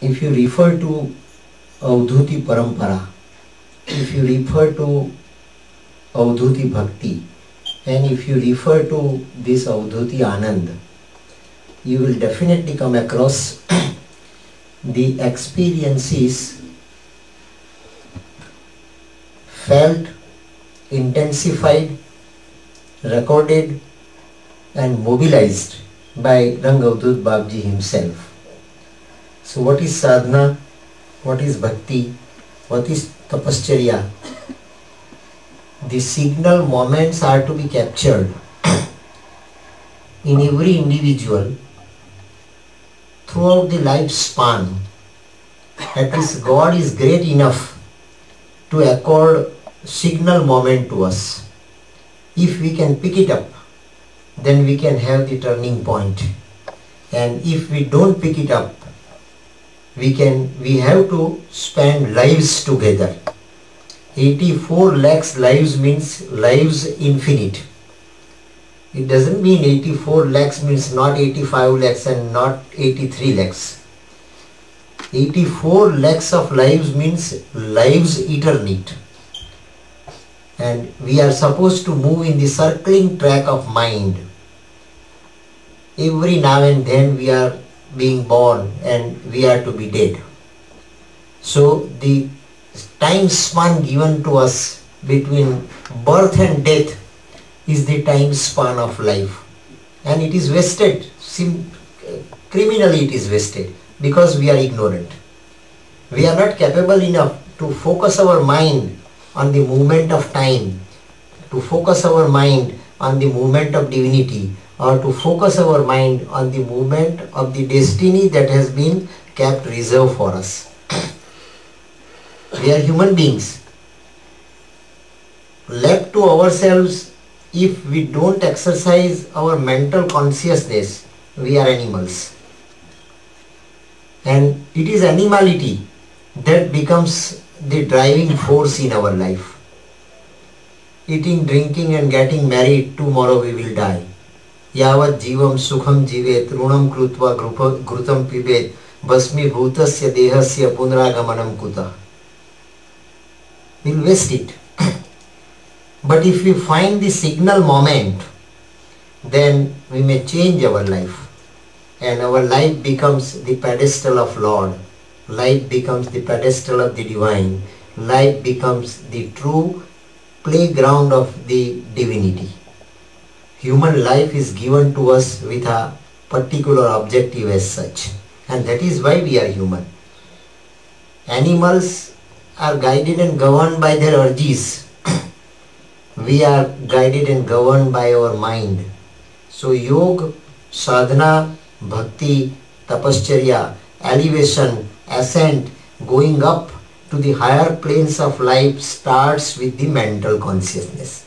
if you refer to Avdhuti Parampara, if you refer to Avdhuti Bhakti, and if you refer to this Avdhuti Anand, you will definitely come across the experiences felt, intensified, recorded and mobilized by Rang Avdhut Babji himself. So what is sadhana, what is bhakti, what is tapascharya? The signal moments are to be captured in every individual throughout the lifespan. That is, God is great enough to accord signal moment to us. If we can pick it up, then we can have the turning point. And if we don't pick it up, we have to spend lives together. 84 lakhs lives means lives infinite. It doesn't mean 84 lakhs means not 85 lakhs and not 83 lakhs. 84 lakhs of lives means lives eternate. And we are supposed to move in the circling track of mind. Every now and then we are being born and we are to be dead. So the time span given to us between birth and death is the time span of life. And it is wasted, criminally it is wasted, because we are ignorant. We are not capable enough to focus our mind on the movement of time, to focus our mind on the movement of divinity, or to focus our mind on the movement of the destiny that has been kept reserved for us. We are human beings. Left to ourselves, if we don't exercise our mental consciousness, we are animals. And it is animality that becomes the driving force in our life. Eating, drinking and getting married, tomorrow we will die. Yavat jivam sukham jivet runam krutva grutam pibet basmi bhutasya dehasya punragamanam kuta. We'll waste it. But if we find the signal moment, then we may change our life. And our life becomes the pedestal of Lord. Life becomes the pedestal of the divine. Life becomes the true playground of the divinity. Human life is given to us with a particular objective as such. And that is why we are human. Animals are guided and governed by their urges. We are guided and governed by our mind. So yoga, sadhana, bhakti, tapascharya, elevation, ascent, going up to the higher planes of life starts with the mental consciousness.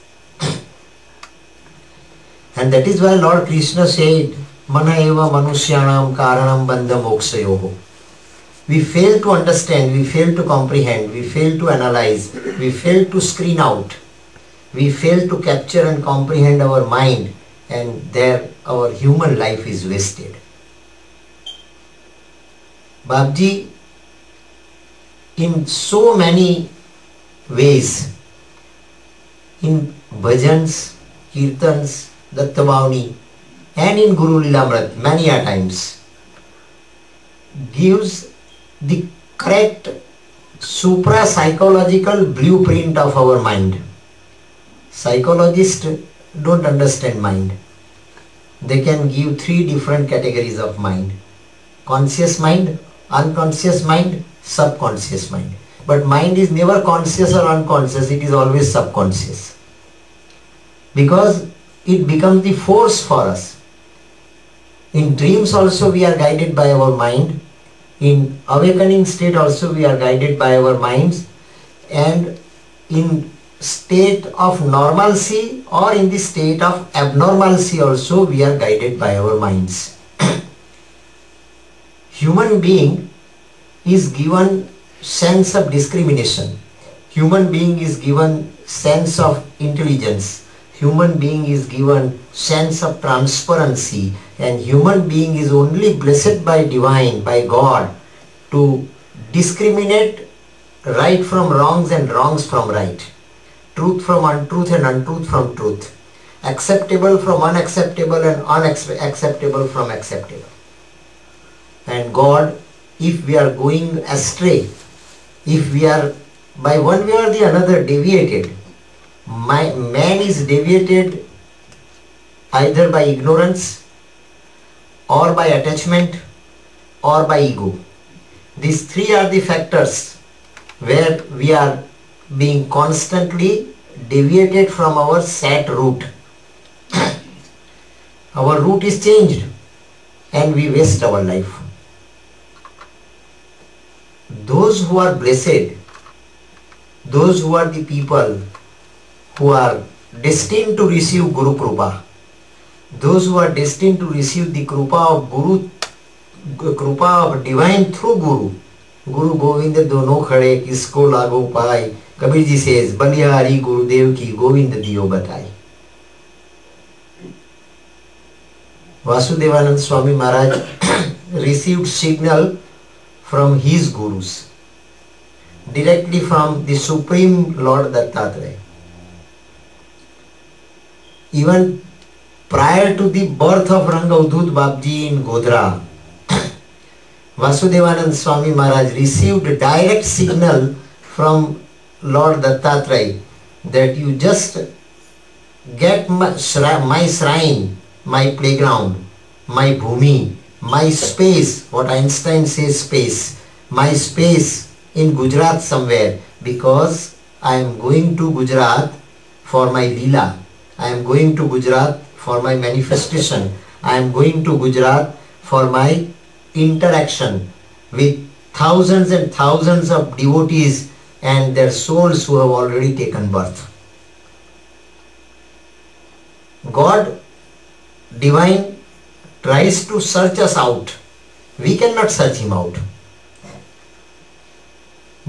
And that is why Lord Krishna said, Mana eva manushyanam karanam bandha mokshayoho. We fail to understand, we fail to comprehend, we fail to analyze, we fail to screen out, we fail to capture and comprehend our mind, and there our human life is wasted. Babji, in so many ways, in bhajans, kirtans, Dattavani, and in Guru Lilamrit many a times, gives the correct supra-psychological blueprint of our mind. Psychologists don't understand mind. They can give three different categories of mind: conscious mind, unconscious mind, subconscious mind. But mind is never conscious or unconscious, it is always subconscious. Because it becomes the force for us. In dreams also we are guided by our mind. In awakening state also we are guided by our minds. And in state of normalcy or in the state of abnormalcy also we are guided by our minds. Human being is given sense of discrimination. Human being is given sense of intelligence. Human being is given sense of transparency, and human being is only blessed by divine, by God, to discriminate right from wrongs and wrongs from right, truth from untruth and untruth from truth, acceptable from unacceptable and unacceptable from acceptable. And God, if we are going astray, if we are by one way or the another deviated, man is deviated either by ignorance or by attachment or by ego. These three are the factors where we are being constantly deviated from our set route. Our route is changed and we waste our life. Those who are blessed, those who are the people who are destined to receive Guru Krupa, those who are destined to receive the Krupa of Guru, Krupa of divine through Guru. Guru Govind dono khade kisko lago paai. Kabir ji says, Balihari Gurudev ki Govind diyo batai. Vasudevanand Swami Maharaj received signal from his gurus, directly from the Supreme Lord Dattatreya. Even prior to the birth of Rangavdut Babji in Godhra, Vasudevanand Swami Maharaj received a direct signal from Lord Dattatreya that you just get my shrine, my playground, my bhumi, my space, what Einstein says space, my space in Gujarat somewhere, because I am going to Gujarat for my Leela, I am going to Gujarat for my manifestation, I am going to Gujarat for my interaction with thousands and thousands of devotees and their souls who have already taken birth. God divine tries to search us out. We cannot search him out.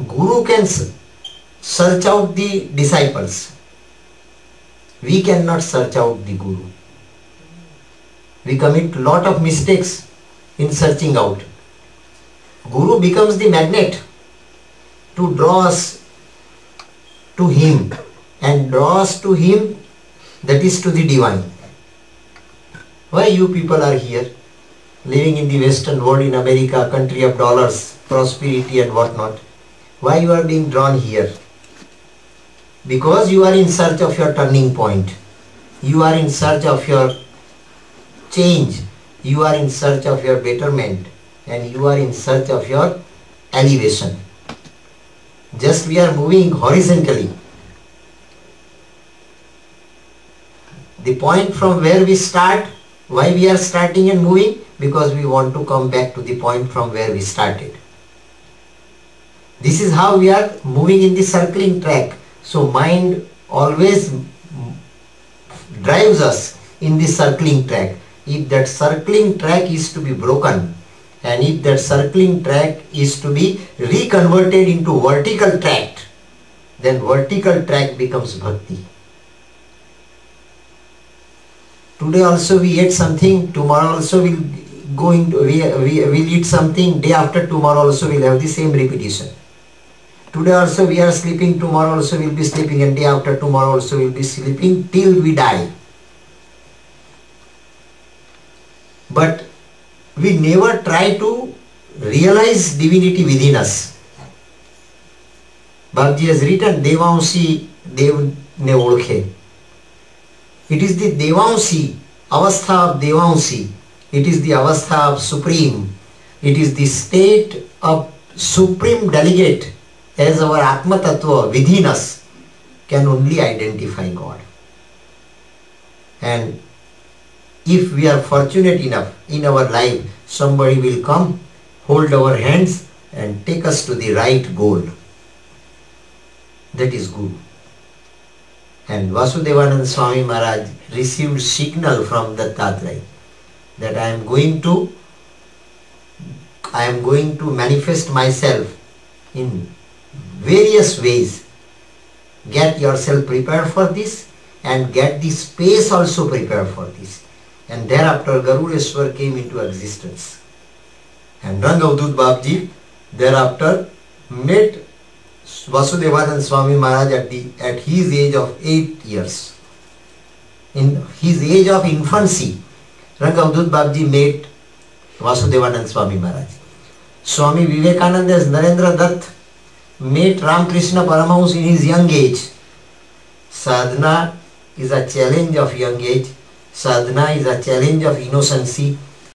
Guru can search out the disciples. We cannot search out the Guru. We commit a lot of mistakes in searching out. Guru becomes the magnet to draw us to him, and draw us to him, that is to the divine. Why you people are here, living in the Western world, in America, country of dollars, prosperity and whatnot? Why you are being drawn here? Because you are in search of your turning point. You are in search of your change. You are in search of your betterment. And you are in search of your elevation. Just we are moving horizontally. The point from where we start, why we are starting and moving? Because we want to come back to the point from where we started. This is how we are moving in the circling track. So mind always drives us in the circling track. If that circling track is to be broken, and if that circling track is to be reconverted into vertical track, then vertical track becomes bhakti. Today also we ate something, tomorrow also we'll eat something, day after tomorrow also we'll have the same repetition. Today also we are sleeping, tomorrow also we'll be sleeping, and day after tomorrow also we'll be sleeping till we die. But we never try to realize divinity within us. Bhakti has written, Devansi Dev ne olkhe. It is the Devansi, Avastha of Devansi. It is the Avastha of Supreme. It is the state of Supreme Delegate, as our Atma Tattva within us can only identify God. And if we are fortunate enough in our life, somebody will come, hold our hands and take us to the right goal. That is Guru. And Vasudevanand Swami Maharaj received signal from Dattatreya that I am going to manifest myself in various ways. Get yourself prepared for this and get the space also prepared for this. And thereafter Garudeshwar came into existence. And Rangavdut Babji thereafter met Vasudevanand Swami Maharaj at his age of 8 years. In his age of infancy, Ranga Avadhut Babji met Vasudevanand Swami Maharaj. Swami Vivekananda's Narendra Dutt met Ramakrishna Paramahansa in his young age. Sadhana is a challenge of young age. Sadhana is a challenge of innocency.